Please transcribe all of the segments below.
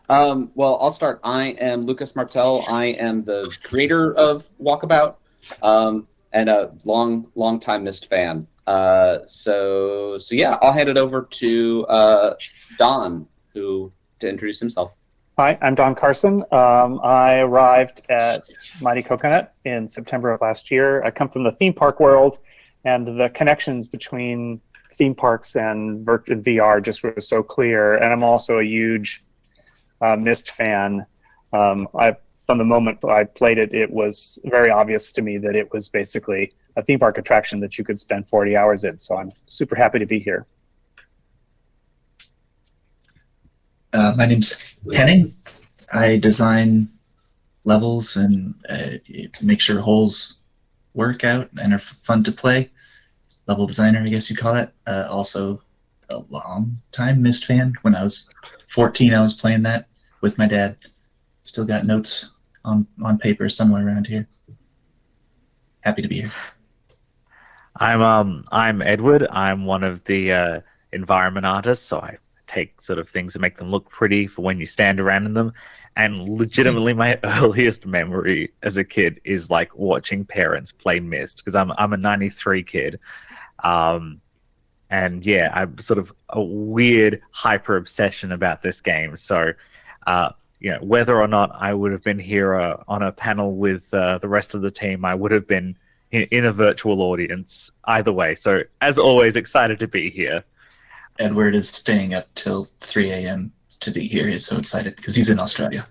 Well, I'll start. I am Lucas Martell. I am the creator of Walkabout, and a long time Myst fan. So yeah, I'll hand it over to Don, to introduce himself. Hi, I'm Don Carson. I arrived at Mighty Coconut in September of last year. I come from the theme park world, and the connections between theme parks and VR just were so clear. And I'm also a huge Myst fan. From the moment I played it, it was very obvious to me that it was basically a theme park attraction that you could spend 40 hours in. So I'm super happy to be here. My name's Henning. I design levels and make sure holes work out and are fun to play. Level designer, I guess you call it. Also a long time Myst fan. When I was 14, I was playing that with my dad. Still got notes on paper somewhere around here. Happy to be here. I'm Edward. I'm one of the environment artists, so I take sort of things and make them look pretty for when you stand around in them. And legitimately, my earliest memory as a kid is like watching parents play Myst, because I'm a '93 kid. And yeah, I'm sort of a weird hyper obsession about this game. So, whether or not I would have been here on a panel with the rest of the team, I would have been in a virtual audience either way. So, as always, excited to be here. Edward is staying up till 3 a.m. to be here. He's so excited because he's in Australia.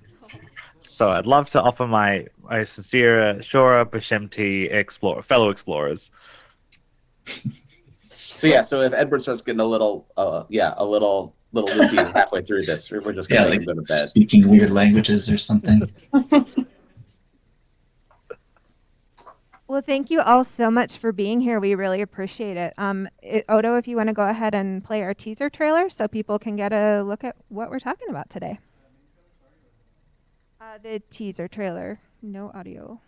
So I'd love to offer my sincere Shora Bashemti fellow explorers. So if Edward starts getting a little loopy halfway through this, we're just gonna like go to bed. Speaking weird languages or something. Well, thank you all so much for being here. We really appreciate it. Odo, if you want to go ahead and play our teaser trailer so people can get a look at what we're talking about today. The teaser trailer, no audio.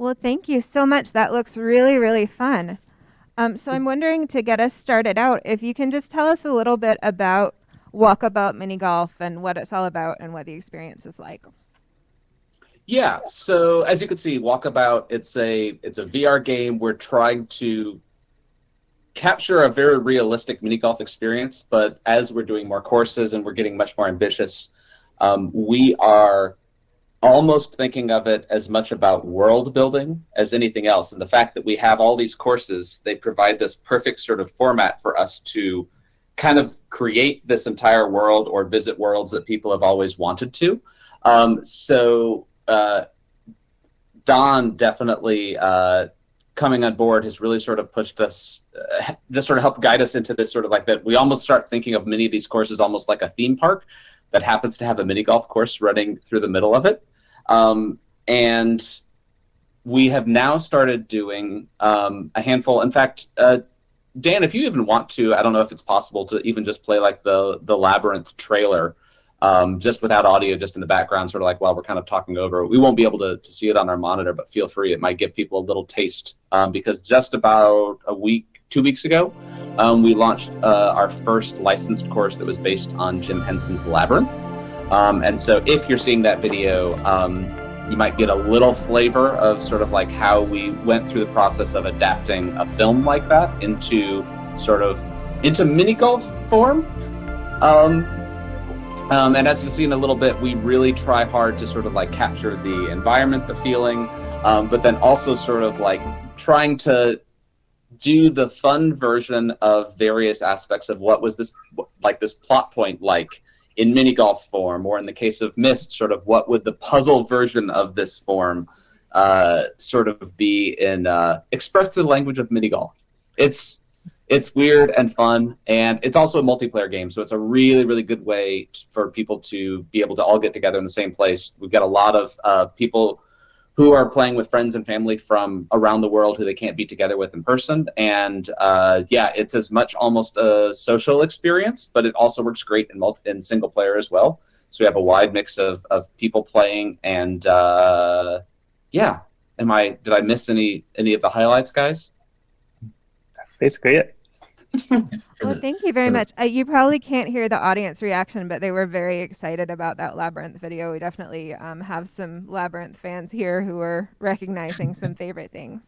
Well, thank you so much. That looks really, really fun. So I'm wondering, to get us started out, if you can just tell us a little bit about Walkabout Mini Golf and what it's all about and what the experience is like. Yeah, so as you can see, Walkabout, it's a VR game. We're trying to capture a very realistic mini golf experience, but as we're doing more courses and we're getting much more ambitious, we are almost thinking of it as much about world building as anything else. And the fact that we have all these courses, they provide this perfect sort of format for us to kind of create this entire world or visit worlds that people have always wanted to. Don definitely coming on board has really sort of pushed us, just sort of helped guide us into this sort of like that. We almost start thinking of many of these courses almost like a theme park that happens to have a mini golf course running through the middle of it. And we have now started doing a handful. In fact, Dan, if you even want to, I don't know if it's possible to even just play like the Labyrinth trailer, just without audio, just in the background, sort of like while we're kind of talking over. We won't be able to see it on our monitor, but feel free. It might give people a little taste, because just about 2 weeks ago, we launched our first licensed course that was based on Jim Henson's Labyrinth. And so if you're seeing that video, you might get a little flavor of sort of like how we went through the process of adapting a film like that into sort of into mini golf form. And as you'll see in a little bit, we really try hard to sort of like capture the environment, the feeling, but then also sort of like trying to do the fun version of various aspects of what was this plot point like in mini golf form, or in the case of Myst, sort of what would the puzzle version of this form sort of be in expressed through the language of mini golf. It's weird and fun, and it's also a multiplayer game, so it's a really, really good way for people to be able to all get together in the same place. We've got a lot of people who are playing with friends and family from around the world who they can't be together with in person, and it's as much almost a social experience, but it also works great in single player as well. So we have a wide mix of people playing, and did I miss any of the highlights, guys? That's basically it. Well, thank you very much. You probably can't hear the audience reaction, but they were very excited about that Labyrinth video. We definitely have some Labyrinth fans here who are recognizing some favorite things.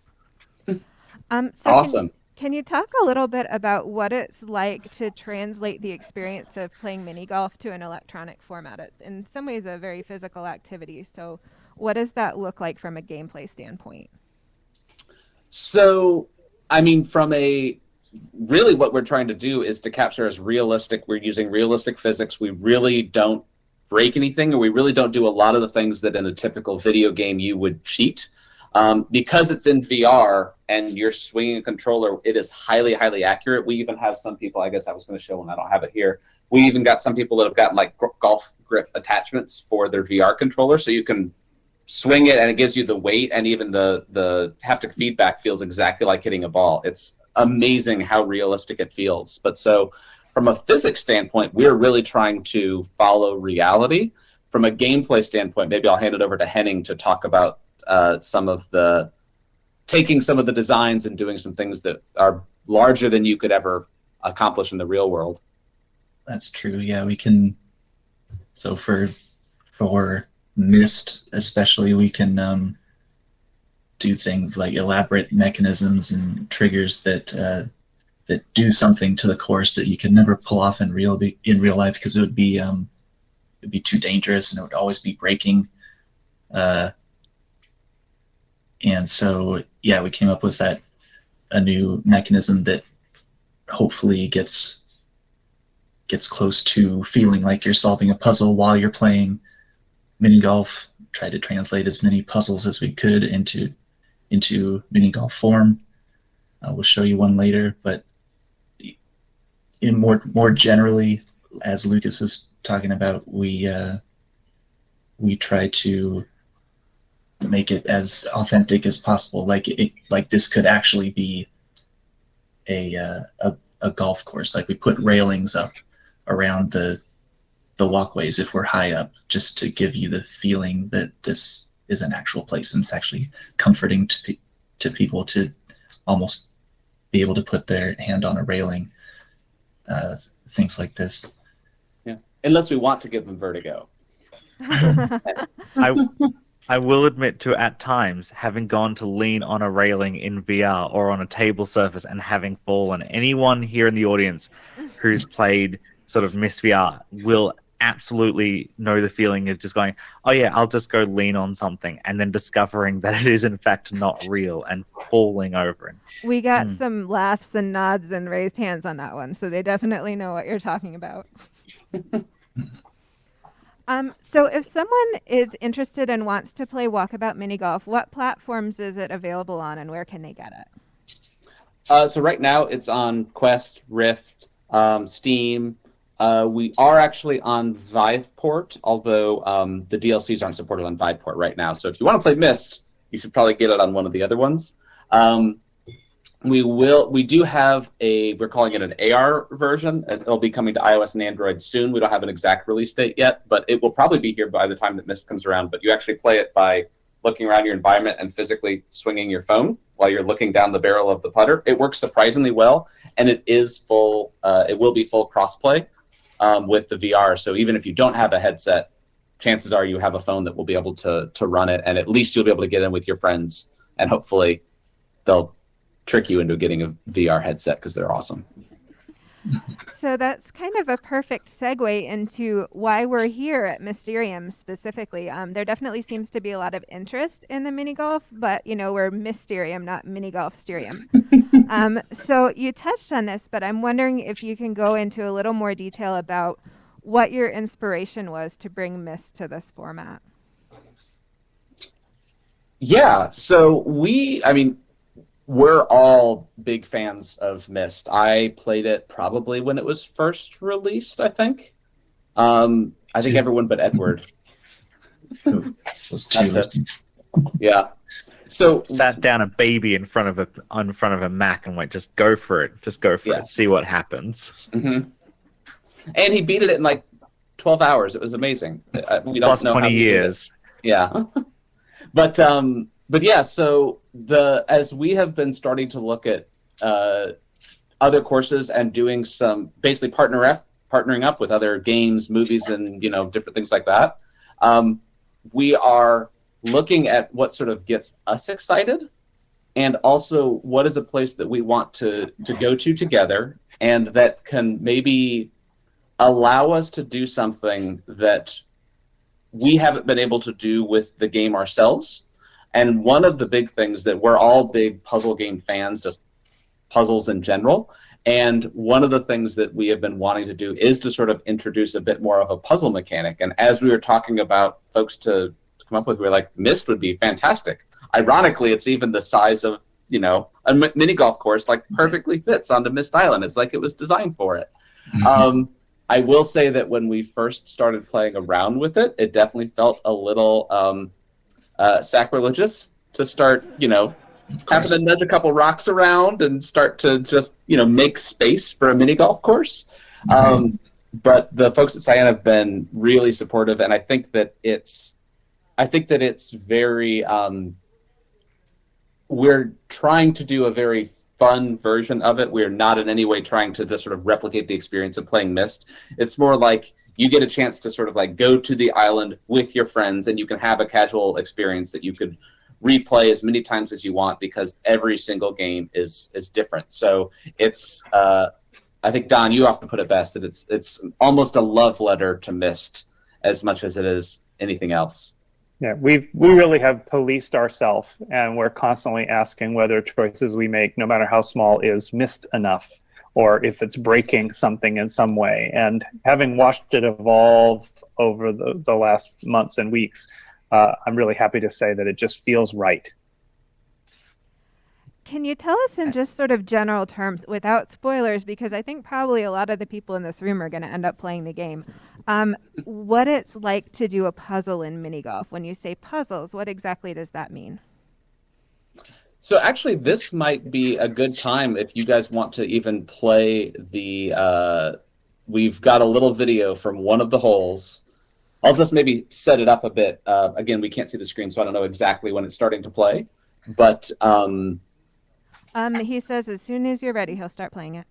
Awesome. Can you talk a little bit about what it's like to translate the experience of playing mini golf to an electronic format? It's in some ways a very physical activity. So what does that look like from a gameplay standpoint? So, I mean, really what we're trying to do is to capture as realistic. We're using realistic physics. We really don't break anything, or we really don't do a lot of the things that in a typical video game you would cheat. Because it's in VR and you're swinging a controller, it is highly, highly accurate. We even have some people, I guess I was going to show when I don't have it here. We even got some people that have gotten like golf grip attachments for their VR controller, so you can swing it and it gives you the weight, and even the haptic feedback feels exactly like hitting a ball. It's amazing how realistic it feels. But so from a physics standpoint, we're really trying to follow reality. From a gameplay standpoint, maybe I'll hand it over to Henning to talk about taking some of the designs and doing some things that are larger than you could ever accomplish in the real world. That's true. Yeah, we can. So for Myst especially, we can do things like elaborate mechanisms and triggers that do something to the course that you can never pull off in real life, because it would be too dangerous and it would always be breaking. And so we came up with a new mechanism that hopefully gets close to feeling like you're solving a puzzle while you're playing mini golf. Try to translate as many puzzles as we could into mini golf form. We'll show you one later, but in more generally, as Lucas was talking about, we try to make it as authentic as possible. Like this could actually be a golf course. Like we put railings up around the walkways if we're high up, just to give you the feeling that this is an actual place, and it's actually comforting to people to almost be able to put their hand on a railing. Things like this. Yeah, unless we want to give them vertigo. I will admit to, at times, having gone to lean on a railing in VR or on a table surface and having fallen. Anyone here in the audience who's played sort of Myst VR will absolutely know the feeling of just going, oh yeah, I'll just go lean on something, and then discovering that it is in fact not real and falling over it. We got some laughs and nods and raised hands on that one, so they definitely know what you're talking about. So if someone is interested and wants to play Walkabout Mini Golf, what platforms is it available on, and where can they get it? So right now it's on Quest, Rift, Steam. We are actually on Viveport, although the DLCs aren't supported on Viveport right now. So if you want to play Myst, you should probably get it on one of the other ones. We do have we're calling it an AR version. It'll be coming to iOS and Android soon. We don't have an exact release date yet, but it will probably be here by the time that Myst comes around. But you actually play it by looking around your environment and physically swinging your phone while you're looking down the barrel of the putter. It works surprisingly well, and it is full. It will be full crossplay with the VR. So even if you don't have a headset, chances are you have a phone that will be able to run it, and at least you'll be able to get in with your friends, and hopefully they'll trick you into getting a VR headset because they're awesome. So that's kind of a perfect segue into why we're here at Mysterium specifically. There definitely seems to be a lot of interest in the mini golf, but we're Mysterium, not mini golf Sterium. So you touched on this, but I'm wondering if you can go into a little more detail about what your inspiration was to bring Myst to this format. Yeah, so we're all big fans of Myst. I played it probably when it was first released, I think. I think everyone but Edward. Was two. Yeah. So Sat down a baby in front of a Mac and went, just go for it. Just go for it. See what happens. Mm-hmm. And he beat it in like 12 hours. It was amazing. We don't Plus know 20 how he did it. years. Yeah. But yeah, so as we have been starting to look at other courses and doing some basically partnering up with other games, movies, and different things like that, we are looking at what sort of gets us excited, and also what is a place that we want to go to together, and that can maybe allow us to do something that we haven't been able to do with the game ourselves. And one of the big things that we're all big puzzle game fans, just puzzles in general. And one of the things that we have been wanting to do is to sort of introduce a bit more of a puzzle mechanic. And as we were talking about folks to come up with, we were like, Myst would be fantastic. Ironically, it's even the size of, a mini golf course, like perfectly fits onto Myst Island. It's like it was designed for it. I will say that when we first started playing around with it, it definitely felt a little sacrilegious to start, having to nudge a couple rocks around and start to just, make space for a mini golf course. But the folks at Cyan have been really supportive, and I think that it's very, we're trying to do a very fun version of it. We're not in any way trying to just sort of replicate the experience of playing Myst. It's more like you get a chance to sort of like go to the island with your friends, and you can have a casual experience that you could replay as many times as you want, because every single game is different. So it's I think, Don, you often put it best, that it's almost a love letter to Myst as much as it is anything else. Yeah, we really have policed ourselves, and we're constantly asking whether choices we make, no matter how small, is Myst enough, or if it's breaking something in some way. And having watched it evolve over the last months and weeks, I'm really happy to say that it just feels right. Can you tell us in just sort of general terms, without spoilers, because I think probably a lot of the people in this room are going to end up playing the game, what it's like to do a puzzle in mini golf? When you say puzzles, what exactly does that mean? So actually, this might be a good time if you guys want to even play we've got a little video from one of the holes. I'll just maybe set it up a bit. Again, we can't see the screen, so I don't know exactly when it's starting to play. But he says as soon as you're ready, he'll start playing it.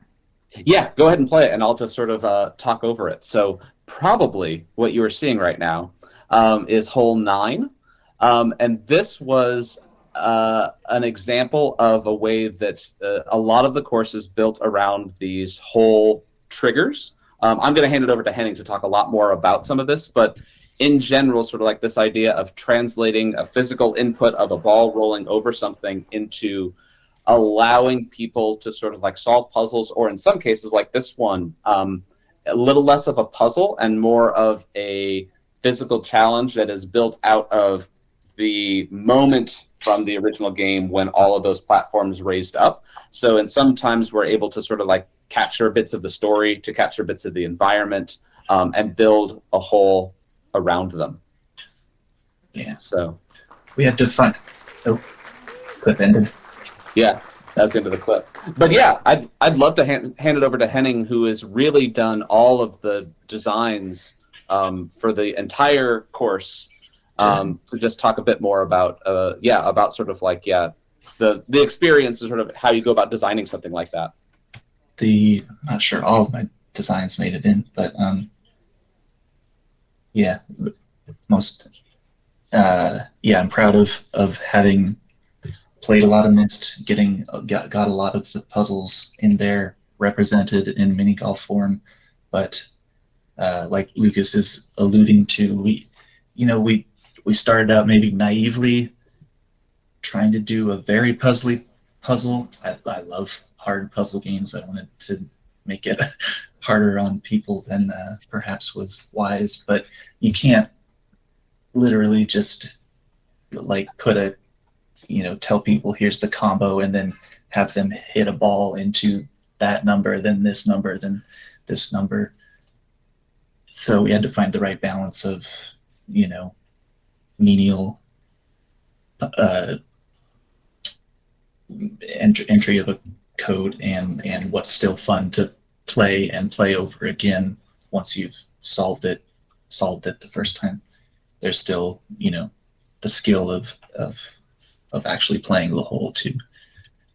Yeah, go ahead and play it, and I'll just sort of talk over it. So probably what you are seeing right now is hole 9. And this was an example of a way that a lot of the course is built around these hole triggers. I'm going to hand it over to Henning to talk a lot more about some of this, but in general, sort of like this idea of translating a physical input of a ball rolling over something into allowing people to sort of like solve puzzles, or in some cases like this one, a little less of a puzzle and more of a physical challenge that is built out of the moment from the original game when all of those platforms raised up. So, and sometimes we're able to sort of like capture bits of the story, to capture bits of the environment, and build a whole around them. Yeah. So we had to find. Oh, clip ended. Yeah, that's the end of the clip. But yeah, I'd love to hand it over to Henning, who has really done all of the designs for the entire course, to just talk a bit more about about sort of like the experience is sort of how you go about designing something like that. I'm not sure all of my designs made it in, but I'm proud of having played a lot of Myst, got a lot of the puzzles in there represented in mini golf form, but like Lucas is alluding to, we started out maybe naively trying to do a very puzzle. I love hard puzzle games. I wanted to make it harder on people than perhaps was wise, but you can't literally just like tell people here's the combo and then have them hit a ball into that number, then this number, then this number. So we had to find the right balance of, menial entry of a code and what's still fun to play and play over again once you've solved it the first time. There's still, the skill of actually playing the hole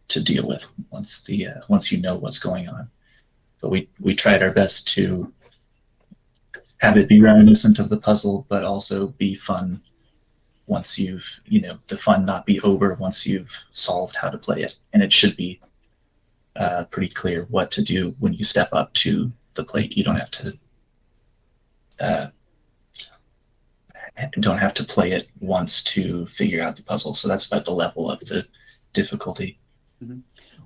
to deal with once you know what's going on. But we tried our best to have it be reminiscent of the puzzle, but also be fun once you've, the fun not be over once you've solved how to play it. And it should be pretty clear what to do when you step up to the plate. You don't have to play it once to figure out the puzzle. So that's about the level of the difficulty. Mm-hmm.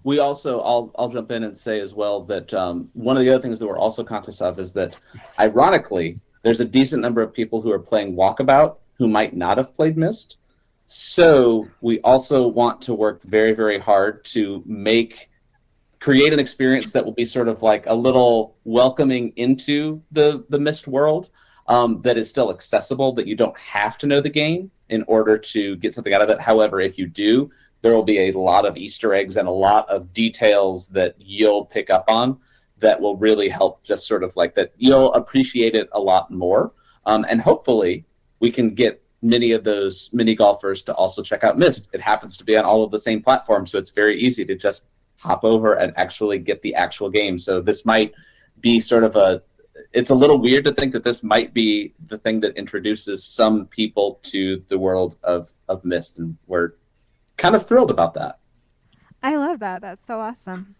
We also, I'll jump in and say as well that one of the other things that we're also conscious of is that, ironically, there's a decent number of people who are playing Walkabout who might not have played Myst. So we also want to work very, very hard to create an experience that will be sort of like a little welcoming into the Myst world, that is still accessible, that you don't have to know the game in order to get something out of it. However, if you do, there will be a lot of Easter eggs and a lot of details that you'll pick up on that will really help, just sort of like that you'll appreciate it a lot more. And hopefully we can get many of those mini golfers to also check out Myst. It happens to be on all of the same platforms, so it's very easy to just hop over and actually get the actual game. So this might be sort of it's a little weird to think that this might be the thing that introduces some people to the world of Myst, and we're kind of thrilled about that. I love that. That's so awesome.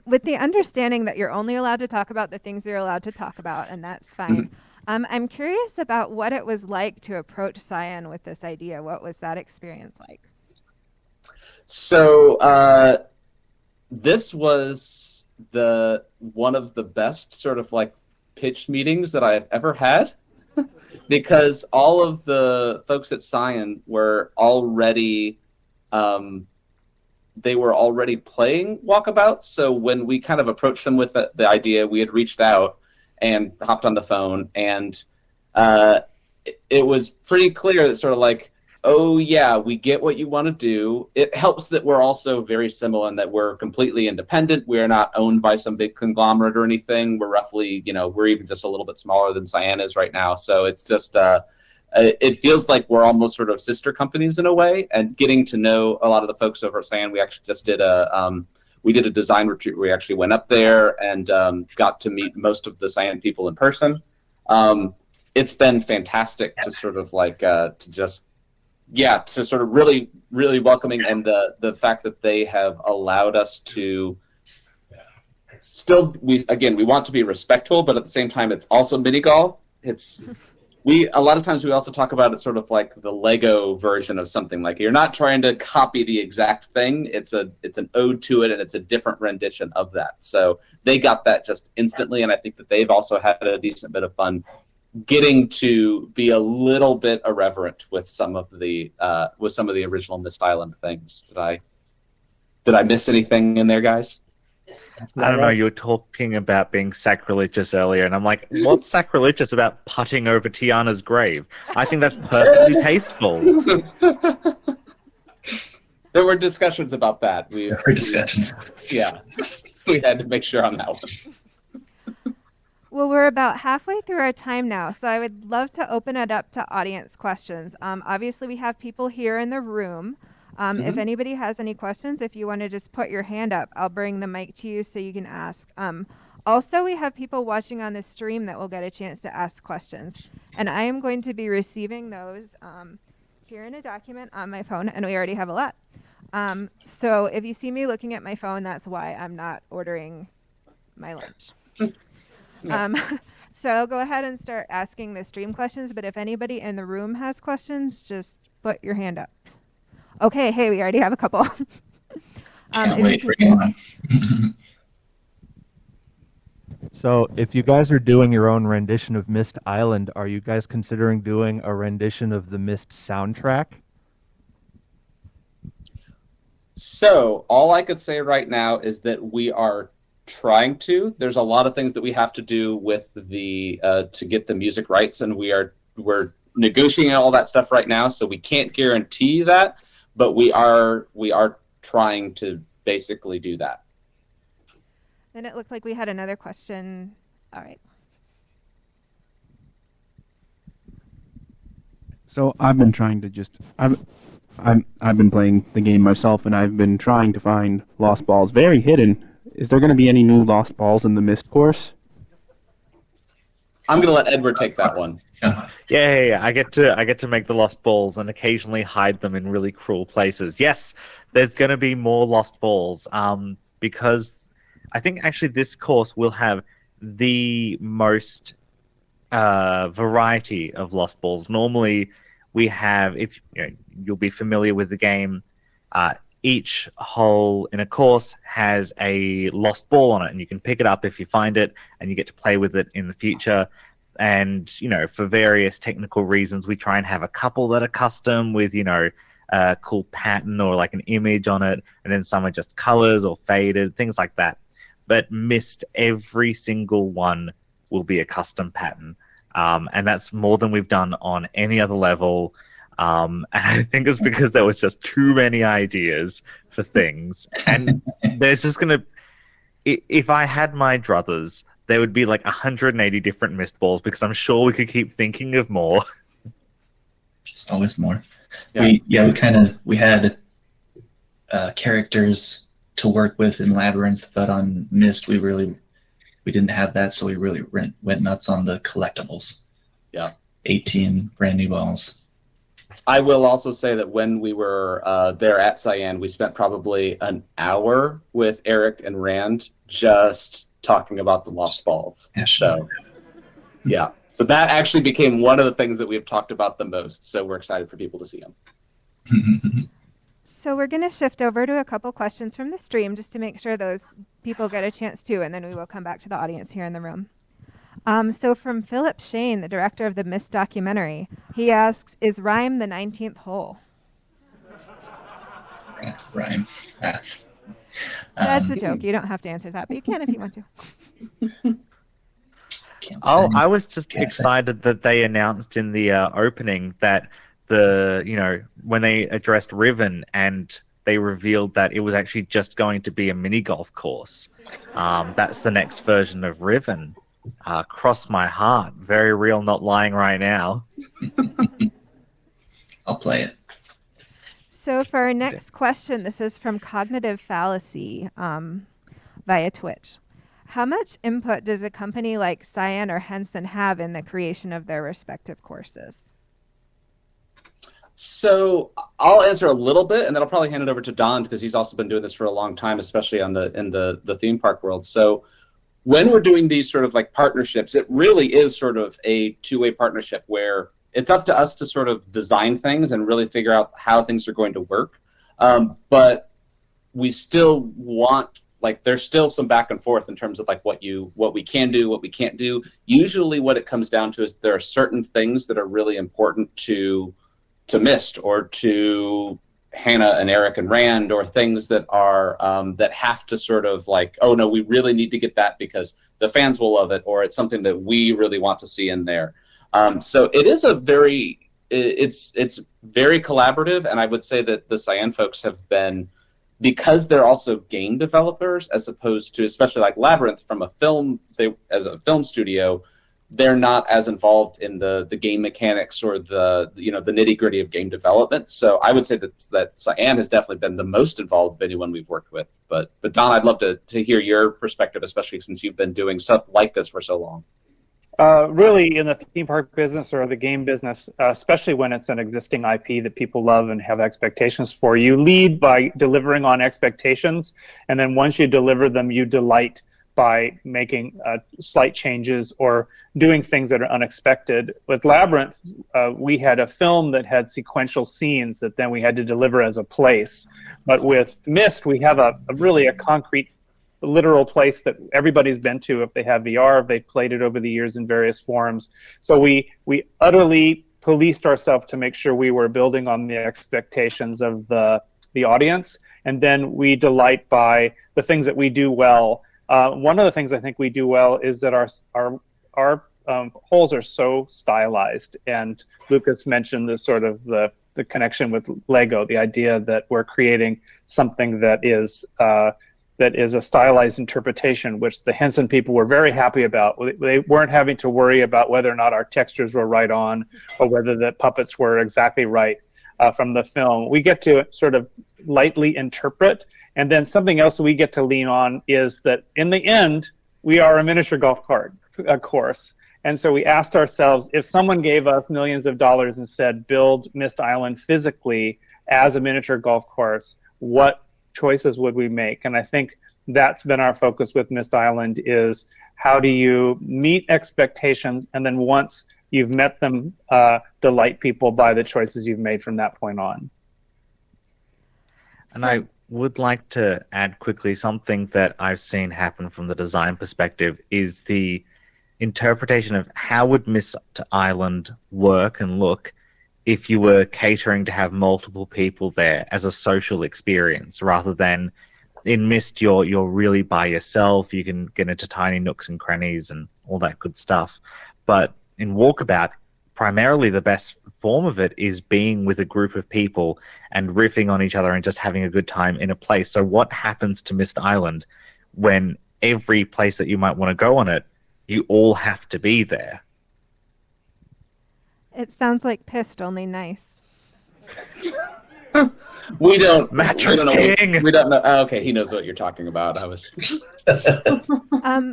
With the understanding that you're only allowed to talk about the things you're allowed to talk about, and that's fine. I'm curious about what it was like to approach Cyan with this idea. What was that experience like? So this was one of the best sort of like pitch meetings that I've ever had, because all of the folks at Cyan were already playing Walkabout. So when we kind of approached them with the idea, we had reached out and hopped on the phone, and it was pretty clear that sort of like, oh yeah, we get what you want to do. It helps that we're also very similar in that we're completely independent. We are not owned by some big conglomerate or anything. We're roughly, we're even just a little bit smaller than Cyan is right now. So it's just, it feels like we're almost sort of sister companies in a way, and getting to know a lot of the folks over at Cyan. We actually just did a design retreat where we actually went up there and got to meet most of the Cyan people in person. It's been fantastic to sort of like, to sort of really, really welcoming, and the fact that they have allowed us to still, we want to be respectful, but at the same time, it's also mini golf. A lot of times we also talk about it sort of like the Lego version of something. Like, you're not trying to copy the exact thing. It's an ode to it, and it's a different rendition of that. So they got that just instantly, and I think that they've also had a decent bit of fun getting to be a little bit irreverent with some of the original Myst Island things. Did I miss anything in there, guys? I don't know, you were talking about being sacrilegious earlier, and I'm like, what's sacrilegious about putting over Tiana's grave? I think that's perfectly tasteful. There were discussions about that. There were discussions. Yeah, we had to make sure on that one. Well, we're about halfway through our time now, so I would love to open it up to audience questions. Obviously, we have people here in the room. If anybody has any questions, if you want to just put your hand up, I'll bring the mic to you so you can ask. Also, we have people watching on the stream that will get a chance to ask questions. And I am going to be receiving those here in a document on my phone, and we already have a lot. So if you see me looking at my phone, that's why I'm not ordering my lunch. So I'll go ahead and start asking the stream questions, but if anybody in the room has questions, just put your hand up. Okay, hey, we already have a couple. Can't wait. Bring it on. So, if you guys are doing your own rendition of Myst Island, are you guys considering doing a rendition of the Myst soundtrack? So all I could say right now is that we are trying to. There's a lot of things that we have to do with the to get the music rights, and we're negotiating all that stuff right now. So we can't guarantee that, but we are trying to basically do that. Then it looked like we had another question. All right. So I've been trying to just I've been playing the game myself, and I've been trying to find lost balls. Very hidden. Is there going to be any new lost balls in the Myst course? I'm going to let Edward take that one. Yeah. I get to make the lost balls and occasionally hide them in really cruel places. Yes, there's going to be more lost balls. Because I think actually this course will have the most variety of lost balls. Normally, we have, if you'll be familiar with the game, each hole in a course has a lost ball on it, and you can pick it up if you find it, and you get to play with it in the future. And for various technical reasons, we try and have a couple that are custom with a cool pattern or like an image on it, and then some are just colors or faded, things like that. But Myst, every single one will be a custom pattern. And that's more than we've done on any other level. And I think it's because there was just too many ideas for things. And there's just going to... If I had my druthers, there would be like 180 different Myst balls, because I'm sure we could keep thinking of more. Just always more. Yeah. We had characters to work with in Labyrinth, but on Myst we didn't have that, so we really went nuts on the collectibles. Yeah. 18 brand new balls. I will also say that when we were there at Cyan, we spent probably an hour with Eric and Rand just talking about the lost balls. Yeah, so, yeah. So that actually became one of the things that we've talked about the most. So we're excited for people to see them. So we're going to shift over to a couple questions from the stream just to make sure those people get a chance too, and then we will come back to the audience here in the room. So from Philip Shane, the director of the Myst documentary, he asks, is Rhyme the 19th hole? Rhyme. That's a joke. You don't have to answer that, but you can if you want to. I was just excited that they announced in the opening that when they addressed Riven, and they revealed that it was actually just going to be a mini golf course. That's the next version of Riven. Cross my heart. Very real, not lying right now. I'll play it. So for our next question, this is from Cognitive Fallacy via Twitch. How much input does a company like Cyan or Henson have in the creation of their respective courses? So I'll answer a little bit, and then I'll probably hand it over to Don, because he's also been doing this for a long time, especially in the theme park world. So when we're doing these sort of like partnerships, it really is sort of a two-way partnership where it's up to us to sort of design things and really figure out how things are going to work. But we still want, like, there's still some back and forth in terms of like what we can do, what we can't do. Usually what it comes down to is there are certain things that are really important to Myst or to Hannah and Eric and Rand, or things that are that have to sort of like, oh no, we really need to get that because the fans will love it, or it's something that we really want to see in there. So it is it's very collaborative, and I would say that the Cyan folks have been, because they're also game developers as opposed to, especially like Labyrinth from as a film studio, they're not as involved in the game mechanics or the nitty gritty of game development. So I would say that Cyan has definitely been the most involved of anyone we've worked with. But Don, I'd love to hear your perspective, especially since you've been doing stuff like this for so long. Really, in the theme park business or the game business, especially when it's an existing IP that people love and have expectations for, you lead by delivering on expectations, and then once you deliver them, you delight by making slight changes or doing things that are unexpected. With Labyrinth, we had a film that had sequential scenes that then we had to deliver as a place. But with Myst, we have a really concrete, literal place that everybody's been to if they have VR, if they've played it over the years in various forms. So we utterly policed ourselves to make sure we were building on the expectations of the audience, and then we delight by the things that we do well. One of the things I think we do well is that our holes are so stylized, and Lucas mentioned the sort of the connection with Lego, the idea that we're creating something that is a stylized interpretation, which the Henson people were very happy about. They weren't having to worry about whether or not our textures were right on or whether the puppets were exactly right from the film. We get to sort of lightly interpret, and then something else we get to lean on is that in the end, we are a miniature golf cart course. And so we asked ourselves, if someone gave us millions of dollars and said, build Myst Island physically as a miniature golf course, what choices would we make? And I think that's been our focus with Myst Island, is how do you meet expectations, and then once you've met them, delight people by the choices you've made from that point on. And I would like to add quickly something that I've seen happen from the design perspective is the interpretation of how would Myst Island work and look if you were catering to have multiple people there as a social experience, rather than in Myst you're really by yourself. You can get into tiny nooks and crannies and all that good stuff. But in Walkabout, primarily the best form of it is being with a group of people and riffing on each other and just having a good time in a place. So what happens to Myst Island when every place that you might want to go on it, you all have to be there? It sounds like pissed, only nice. We don't. Mattress we don't know, King. We don't know. Oh, okay, he knows what you're talking about. I was.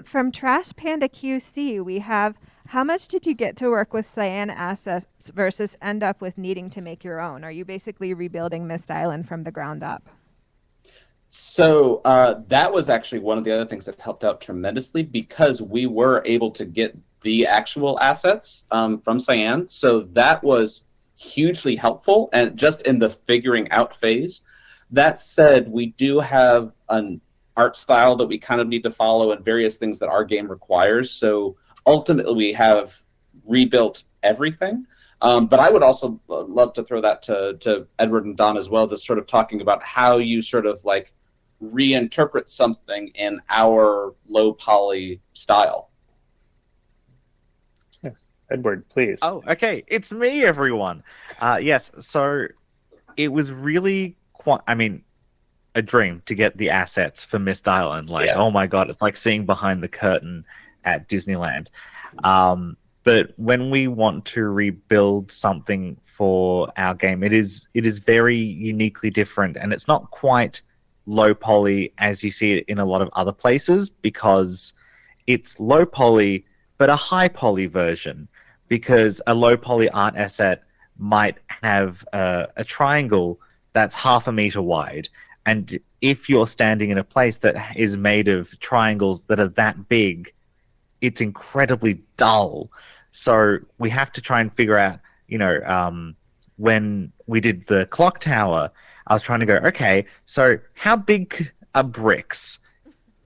From Trash Panda QC, we have, how much did you get to work with Cyan assets versus end up with needing to make your own? Are you basically rebuilding Myst Island from the ground up? So that was actually one of the other things that helped out tremendously, because we were able to get the actual assets from Cyan. So that was hugely helpful, and just in the figuring out phase. That said, we do have an art style that we kind of need to follow and various things that our game requires. So ultimately we have rebuilt everything. But I would also love to throw that to Edward and Don as well, this sort of talking about how you sort of like reinterpret something in our low poly style. Yes, Edward, please. Oh, okay. It's me, everyone. Yes, so it was really quite, a dream to get the assets for Myst Island. Like, Yeah. Oh my God, it's like seeing behind the curtain at Disneyland. But when we want to rebuild something for our game, it is very uniquely different, and it's not quite low poly as you see it in a lot of other places, because it's low poly but a high poly version, because a low poly art asset might have a triangle that's 0.5 meter wide, and if you're standing in a place that is made of triangles that are that big, it's incredibly dull. So we have to try and figure out, when we did the clock tower, I was trying to go, okay, so how big are bricks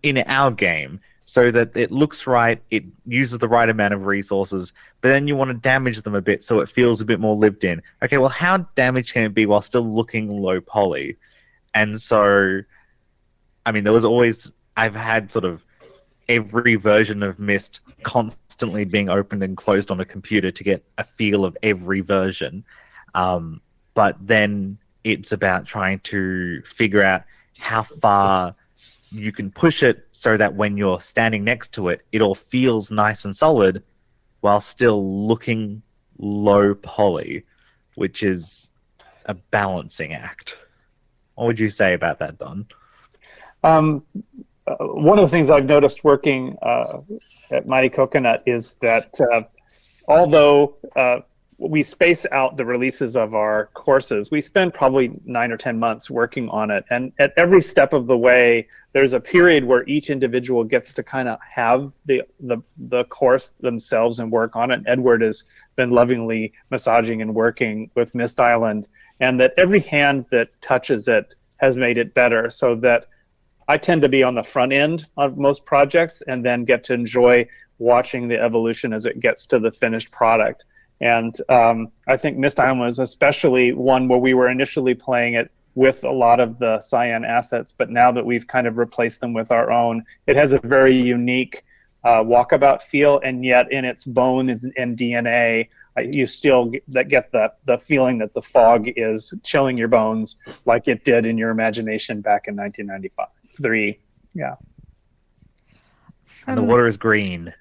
in our game so that it looks right, it uses the right amount of resources, but then you want to damage them a bit so it feels a bit more lived in. Okay, well, how damaged can it be while still looking low poly? And so, there was always, I've had sort of every version of Myst constantly being opened and closed on a computer to get a feel of every version. But then it's about trying to figure out how far you can push it so that when you're standing next to it, it all feels nice and solid while still looking low poly, which is a balancing act. What would you say about that, Don? one of the things I've noticed working at Mighty Coconut is that although we space out the releases of our courses, we spend probably 9 or 10 months working on it. And at every step of the way, there's a period where each individual gets to kind of have the course themselves and work on it. Edward has been lovingly massaging and working with Myst Island, and that every hand that touches it has made it better, so that I tend to be on the front end of most projects and then get to enjoy watching the evolution as it gets to the finished product. And I think Myst Island was especially one where we were initially playing it with a lot of the Cyan assets, but now that we've kind of replaced them with our own, it has a very unique walkabout feel, and yet in its bones and DNA, you still get the feeling that the fog is chilling your bones like it did in your imagination back in 1995. Yeah. And the water is green.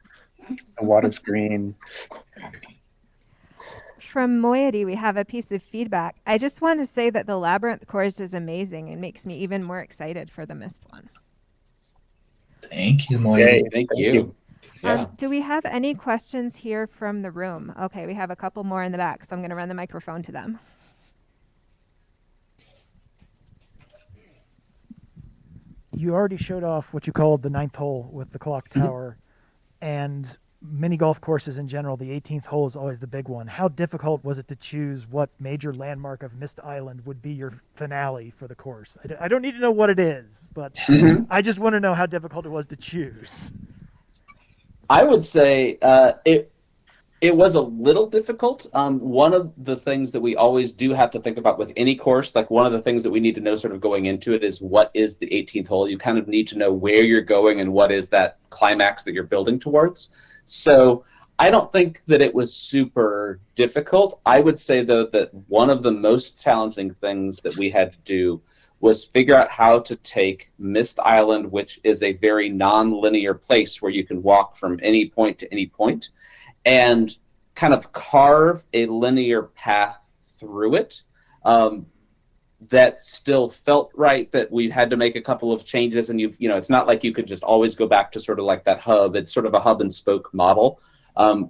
The water's green. From Moiety, we have a piece of feedback. I just want to say that the Labyrinth course is amazing and makes me even more excited for the Myst one. Thank you, Moy. Yay. Thank you. Yeah. Do we have any questions here from the room? Okay, we have a couple more in the back, so I'm going to run the microphone to them. You already showed off what you called the 9th hole with the clock tower, and mini golf courses in general, the 18th hole is always the big one. How difficult was it to choose what major landmark of Myst Island would be your finale for the course? I don't need to know what it is, but I just want to know how difficult it was to choose. I would say it was a little difficult. One of the things that we always do have to think about with any course, like one of the things that we need to know sort of going into it, is what is the 18th hole? You kind of need to know where you're going and what is that climax that you're building towards. So I don't think that it was super difficult. I would say, though, that one of the most challenging things that we had to do was figure out how to take Myst Island, which is a very non-linear place where you can walk from any point to any point, and kind of carve a linear path through it that still felt right, that we had to make a couple of changes. And it's not like you could just always go back to sort of like that hub. It's sort of a hub and spoke model.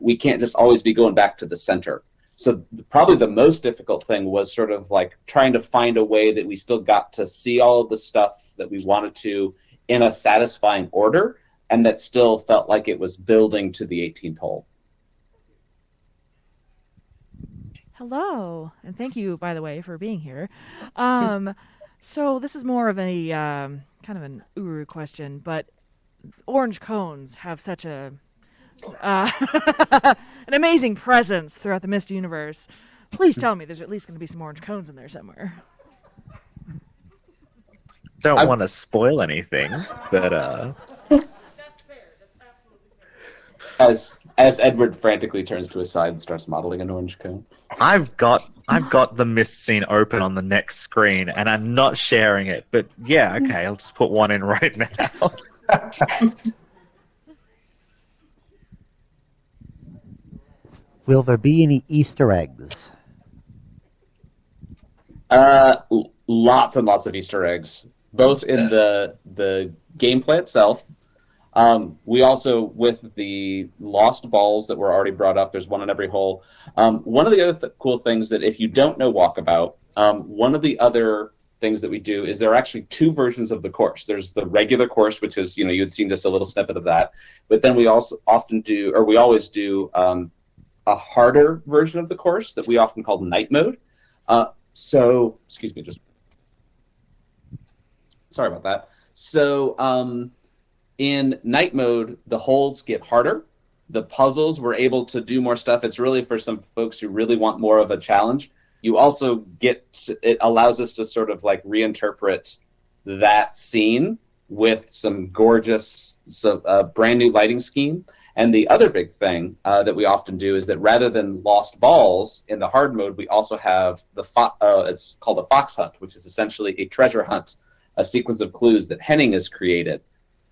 We can't just always be going back to the center. So probably the most difficult thing was sort of like trying to find a way that we still got to see all of the stuff that we wanted to in a satisfying order, and that still felt like it was building to the 18th hole. Hello, and thank you, by the way, for being here. So this is more of a kind of an Uru question, but orange cones have such a an amazing presence throughout the Myst universe. Please tell me there's at least going to be some orange cones in there somewhere. Don't want to spoil anything, but That's fair. That's absolutely fair. As Edward frantically turns to his side and starts modeling an orange cone. I've got the Myst scene open on the next screen, and I'm not sharing it. But yeah, okay, I'll just put one in right now. Will there be any Easter eggs? Lots and lots of Easter eggs, both in the gameplay itself. We also, with the lost balls that were already brought up, there's one in every hole. One of the other cool things that if you don't know Walkabout, one of the other things that we do is there are actually two versions of the course. There's the regular course, which is, you'd seen just a little snippet of that. But then we also we always do a harder version of the course that we often call night mode. Excuse me, just sorry about that. So in night mode, the holes get harder. The puzzles, we're able to do more stuff. It's really for some folks who really want more of a challenge. You also it allows us to sort of like reinterpret that scene with some gorgeous, brand new lighting scheme. And the other big thing that we often do is that rather than lost balls in the hard mode, we also have it's called a fox hunt, which is essentially a treasure hunt, a sequence of clues that Henning has created.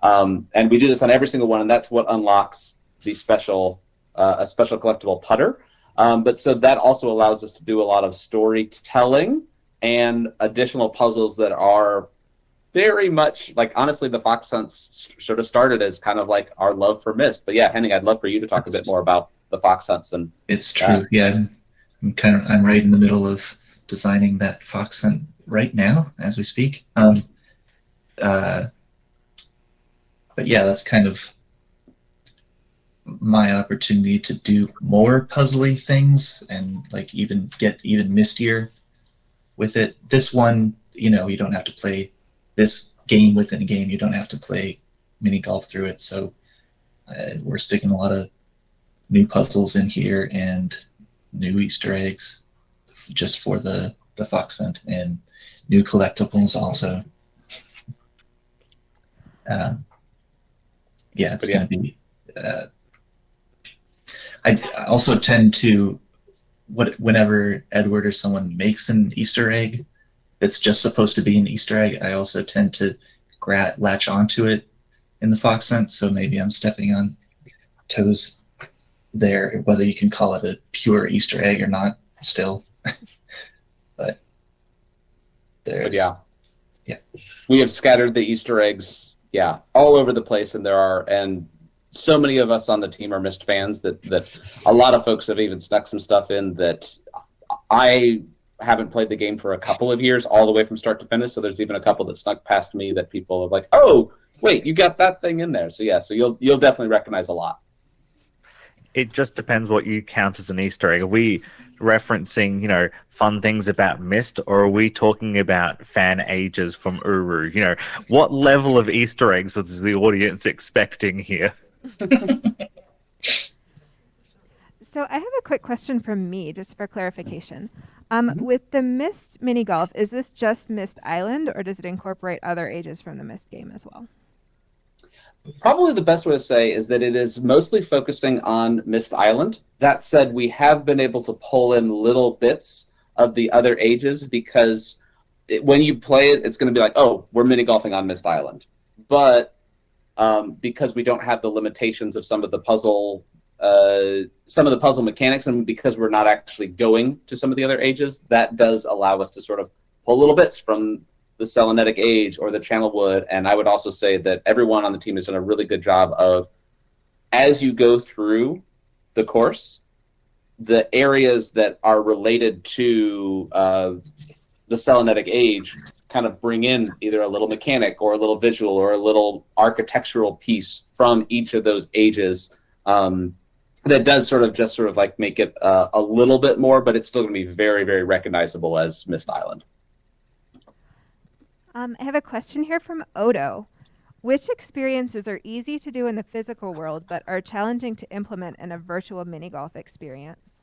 And we do this on every single one, and that's what unlocks the special collectible putter. But so that also allows us to do a lot of storytelling and additional puzzles that are very much like, honestly, the fox hunts sort of started as kind of like our love for Myst. But yeah, Henning, I'd love for you to talk a bit more about the fox hunts. And It's true. Yeah, I'm right in the middle of designing that fox hunt right now as we speak. But yeah, that's kind of my opportunity to do more puzzly things and like even get even mistier with it. This one, you don't have to play this game within a game. You don't have to play mini golf through it. So we're sticking a lot of new puzzles in here and new Easter eggs just for the fox hunt, and new collectibles also. Yeah, it's going to be. I also tend to, whenever Edward or someone makes an Easter egg that's just supposed to be an Easter egg, I also tend to latch onto it in the fox hunt. So maybe I'm stepping on toes there, whether you can call it a pure Easter egg or not, still. But there's. But yeah, we have scattered the Easter eggs, all over the place, and and so many of us on the team are Myst fans that a lot of folks have even snuck some stuff in that I haven't played the game for a couple of years, all the way from start to finish. So there's even a couple that snuck past me that people are like, "Oh, wait, you got that thing in there." So yeah, so you'll definitely recognize a lot. It just depends what you count as an Easter egg. Are we referencing, fun things about Myst, or are we talking about fan ages from Uru? What level of Easter eggs is the audience expecting here? So I have a quick question from me, just for clarification. With the Myst mini golf, is this just Myst Island, or does it incorporate other ages from the Myst game as well? Probably the best way to say is that it is mostly focusing on Myst Island. That said, we have been able to pull in little bits of the other ages, because when you play it, it's going to be like, oh, we're mini golfing on Myst Island. But because we don't have the limitations of some of the puzzle mechanics, and because we're not actually going to some of the other ages, that does allow us to sort of pull little bits from the Selenetic age or the Channel Wood. And I would also say that everyone on the team has done a really good job of, as you go through the course, the areas that are related to the Selenetic age kind of bring in either a little mechanic or a little visual or a little architectural piece from each of those ages that does sort of like make it a little bit more, but it's still going to be very, very recognizable as Myst Island. I have a question here from Odo. Which experiences are easy to do in the physical world but are challenging to implement in a virtual mini golf experience?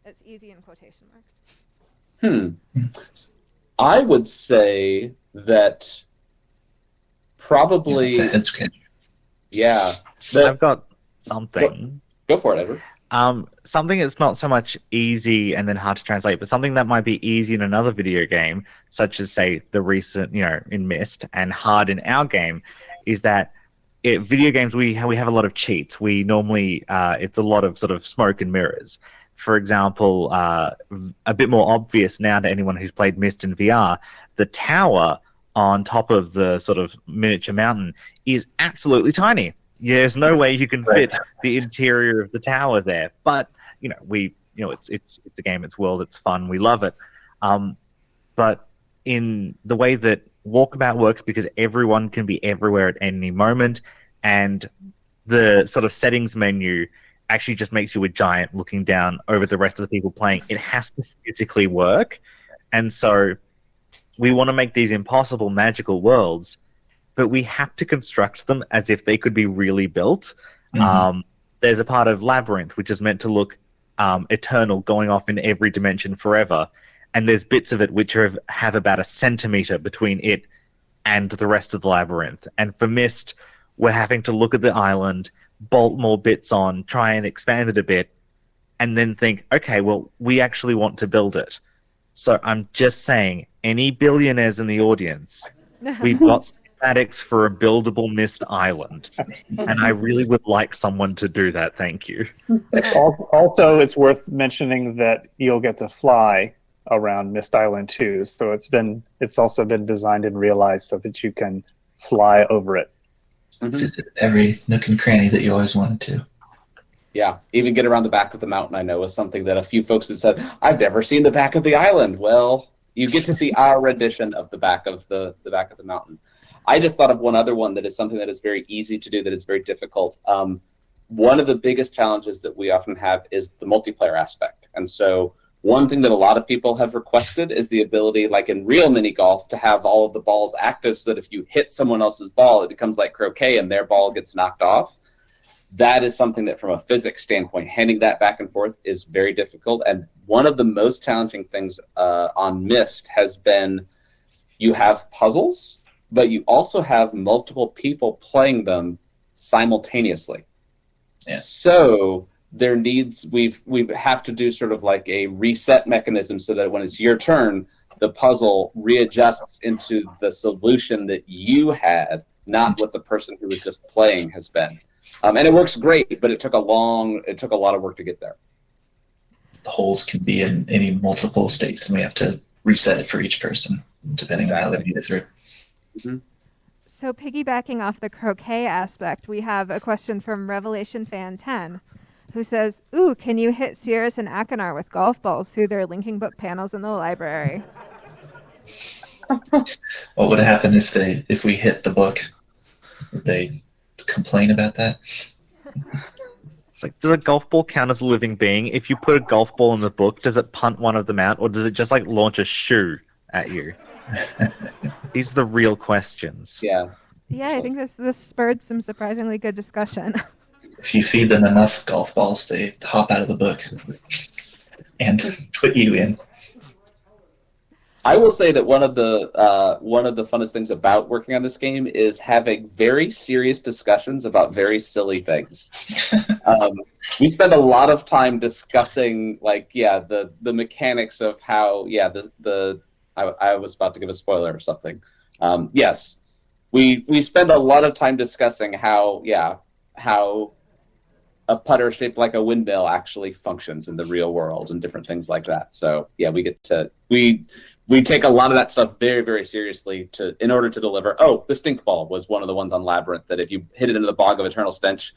It's easy in quotation marks. I would say that probably. It's okay. Yeah. I've got something. Go for it, Edward. Something that's not so much easy and then hard to translate, but something that might be easy in another video game, such as, say, the recent, in Myst, and hard in our game, is that video games, we have a lot of cheats. We normally, it's a lot of sort of smoke and mirrors. For example, a bit more obvious now to anyone who's played Myst in VR, the tower on top of the sort of miniature mountain is absolutely tiny. There's no way you can fit the interior of the tower there. But it's a game, it's world, it's fun, we love it. But in the way that Walkabout works, because everyone can be everywhere at any moment, and the sort of settings menu actually just makes you a giant looking down over the rest of the people playing. It has to physically work. And so we want to make these impossible magical worlds, but we have to construct them as if they could be really built. There's a part of Labyrinth which is meant to look eternal, going off in every dimension forever. And there's bits of it which have about a centimeter between it and the rest of the Labyrinth. And for Myst, we're having to look at the island, bolt more bits on, try and expand it a bit, and then think, okay, well, we actually want to build it. So I'm just saying, any billionaires in the audience, we've got schematics for a buildable Myst island. And I really would like someone to do that. Thank you. Also, it's worth mentioning that you'll get to fly around Myst Island too. So it's also been designed and realized so that you can fly over it. Visit every nook and cranny that you always wanted to. Yeah, even get around the back of the mountain, I know, is something that a few folks had said, I've never seen the back of the island. Well, you get to see our rendition of the back of the back of the mountain. I just thought of one other one that is something that is very easy to do, that is very difficult. One of the biggest challenges that we often have is the multiplayer aspect. And so one thing that a lot of people have requested is the ability, like in real mini golf, to have all of the balls active so that if you hit someone else's ball, it becomes like croquet and their ball gets knocked off. That is something that from a physics standpoint, handing that back and forth is very difficult. And one of the most challenging things on Myst has been you have puzzles, but you also have multiple people playing them simultaneously. Yeah. So we have to do sort of like a reset mechanism so that when it's your turn, the puzzle readjusts into the solution that you had, not what the person who was just playing has been. And it works great, but it took a lot of work to get there. The holes can be in any multiple states, and we have to reset it for each person, depending on how they made it through. Mm-hmm. So piggybacking off the croquet aspect, we have a question from Revelation Fan 10, who says, "Ooh, can you hit Cirrus and Achenar with golf balls through their linking book panels in the library?" What would happen if we hit the book? Would they complain about that? It's like, does a golf ball count as a living being? If you put a golf ball in the book, does it punt one of them out, or does it just like launch a shoe at you? These are the real questions. Yeah. Yeah, I think this spurred some surprisingly good discussion. If you feed them enough golf balls, they hop out of the book and put you in. I will say that one of the funnest things about working on this game is having very serious discussions about very silly things. We spend a lot of time discussing, the mechanics of how, I was about to give a spoiler or something. Yes, we spend a lot of time discussing how a putter shaped like a windmill actually functions in the real world and different things like that. So yeah, we take a lot of that stuff very, very seriously in order to deliver. Oh, the stink ball was one of the ones on Labyrinth that if you hit it into the bog of eternal stench,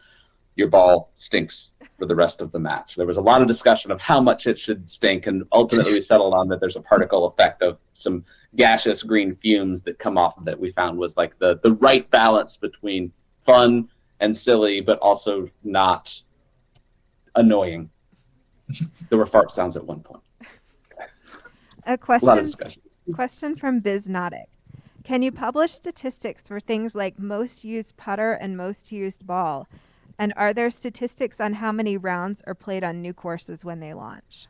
your ball stinks for the rest of the match. There was a lot of discussion of how much it should stink, and ultimately we settled on that there's a particle effect of some gaseous green fumes that come off of it. We found was like the right balance between fun and silly, but also not annoying. There were fart sounds at one point. A lot of discussions. question from Biznautic. Can you publish statistics for things like most used putter and most used ball? And are there statistics on how many rounds are played on new courses when they launch?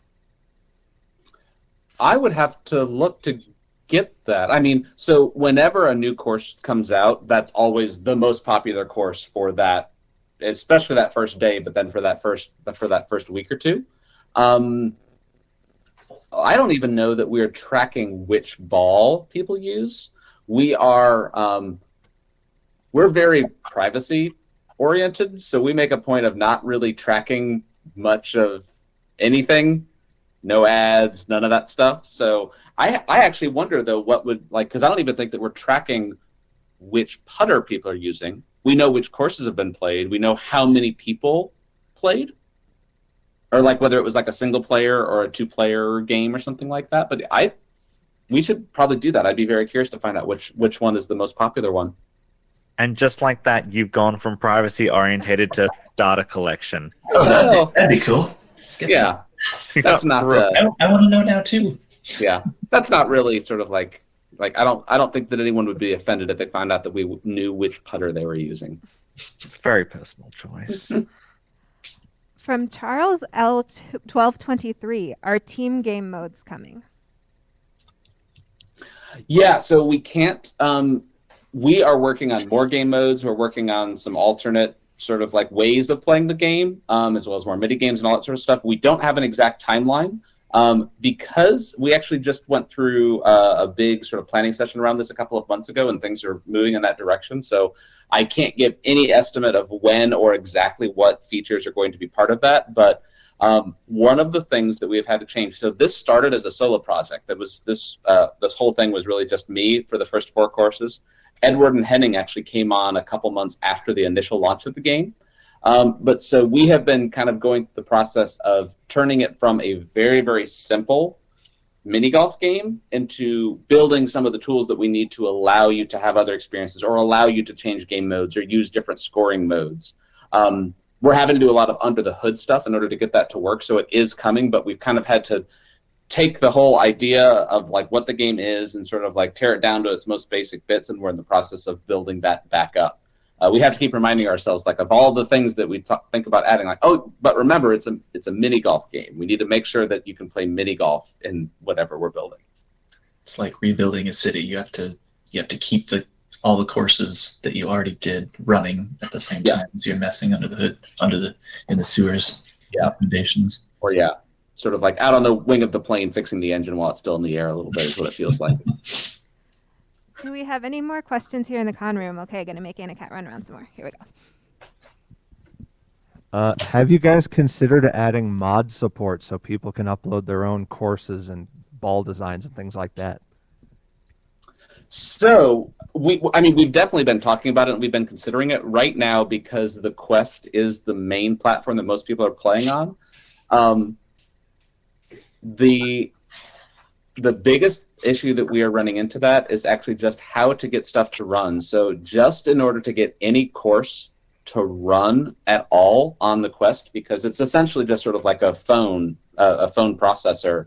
I would have to look to get that. I mean, so whenever a new course comes out, that's always the most popular course for that, especially that first day, but then for that first week or two. I don't even know that we're tracking which ball people use. We're very privacy oriented, so we make a point of not really tracking much of anything. No ads, none of that stuff. So I actually wonder though because I don't even think that we're tracking which putter people are using. We know which courses have been played. We know how many people played. Or like whether it was like a single player or a 2-player game or something like that. But we should probably do that. I'd be very curious to find out which one is the most popular one. And just like that, you've gone from privacy orientated to data collection. Oh, that'd be cool. Yeah, that's not. I want to know now too. Yeah, that's not really sort of like I don't think that anyone would be offended if they found out that we knew which putter they were using. It's a very personal choice. From Charles L. 1223, are team game modes coming? Yeah, so we can't. We are working on more game modes. We're working on some alternate sort of like ways of playing the game, as well as more mini games and all that sort of stuff. We don't have an exact timeline. Because we actually just went through a big sort of planning session around this a couple of months ago, and things are moving in that direction. So I can't give any estimate of when or exactly what features are going to be part of that. But one of the things that we've had to change. So this started as a solo project. That was this whole thing was really just me for the first 4 courses. Edward and Henning actually came on a couple months after the initial launch of the game. But so we have been kind of going through the process of turning it from a very, very simple mini golf game into building some of the tools that we need to allow you to have other experiences or allow you to change game modes or use different scoring modes. We're having to do a lot of under the hood stuff in order to get that to work. So it is coming, but we've kind of had to take the whole idea of like what the game is and sort of like tear it down to its most basic bits. And we're in the process of building that back up. We have to keep reminding ourselves, like, of all the things that we think about adding, like, oh, but remember, it's a mini golf game. We need to make sure that you can play mini golf in whatever we're building. It's like rebuilding a city. You have to keep all the courses that you already did running at the same time as you're messing under the hood, in the sewers, foundations. Or sort of like out on the wing of the plane, fixing the engine while it's still in the air a little bit is what it feels like. Do we have any more questions here in the con room? Okay, going to make Annacat run around some more. Here we go. Have you guys considered adding mod support so people can upload their own courses and ball designs and things like that? So we've definitely been talking about it and we've been considering it right now because the Quest is the main platform that most people are playing on. The biggest issue that we are running into that is actually just how to get stuff to run. So just in order to get any course to run at all on the Quest, because it's essentially just sort of like a phone processor,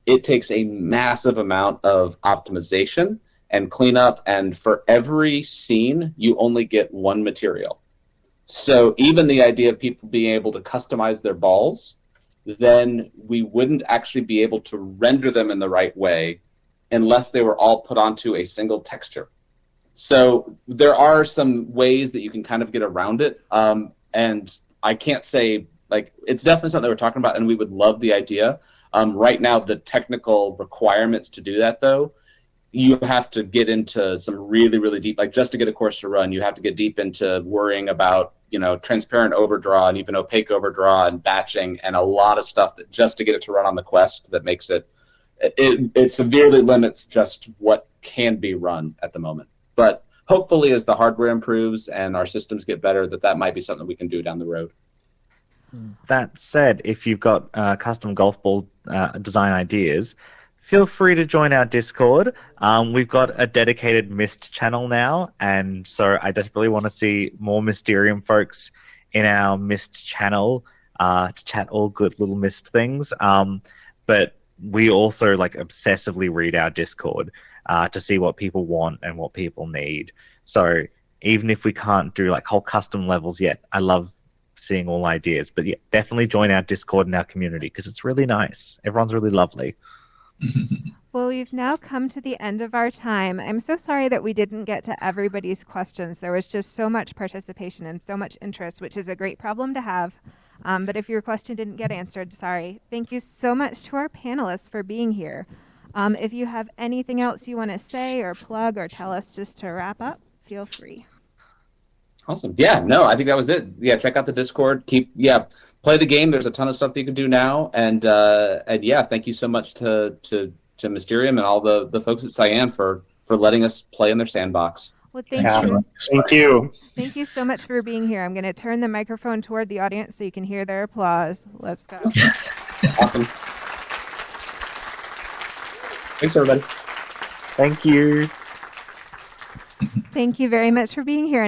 it takes a massive amount of optimization and cleanup. And for every scene, you only get one material. So even the idea of people being able to customize their balls, then we wouldn't actually be able to render them in the right way unless they were all put onto a single texture. So there are some ways that you can kind of get around it. And I can't say, like, it's definitely something we're talking about and we would love the idea. Right now, the technical requirements to do that, though, you have to get into some really, really deep, like just to get a course to run, you have to get deep into worrying about, transparent overdraw and even opaque overdraw and batching and a lot of stuff that just to get it to run on the Quest that makes it severely limits just what can be run at the moment. But hopefully as the hardware improves and our systems get better, that might be something we can do down the road. That said, if you've got custom golf ball design ideas, feel free to join our Discord. We've got a dedicated Myst channel now, and so I desperately want to see more Mysterium folks in our Myst channel to chat all good little Myst things. But we also obsessively read our Discord to see what people want and what people need. So even if we can't do whole custom levels yet, I love seeing all ideas. But yeah, definitely join our Discord and our community because it's really nice. Everyone's really lovely. Well, we've now come to the end of our time. I'm so sorry that we didn't get to everybody's questions. There was just so much participation and so much interest, which is a great problem to have. But if your question didn't get answered, sorry. Thank you so much to our panelists for being here. If you have anything else you want to say or plug or tell us just to wrap up, feel free. Awesome. Yeah, no, I think that was it. Yeah, check out the Discord. Play the game. There's a ton of stuff that you can do now. And yeah, thank you so much to Mysterium and all the folks at Cyan for letting us play in their sandbox. Well, thank you. Thank you. Thank you so much for being here. I'm going to turn the microphone toward the audience so you can hear their applause. Let's go. Awesome. Thanks, everybody. Thank you. Thank you very much for being here.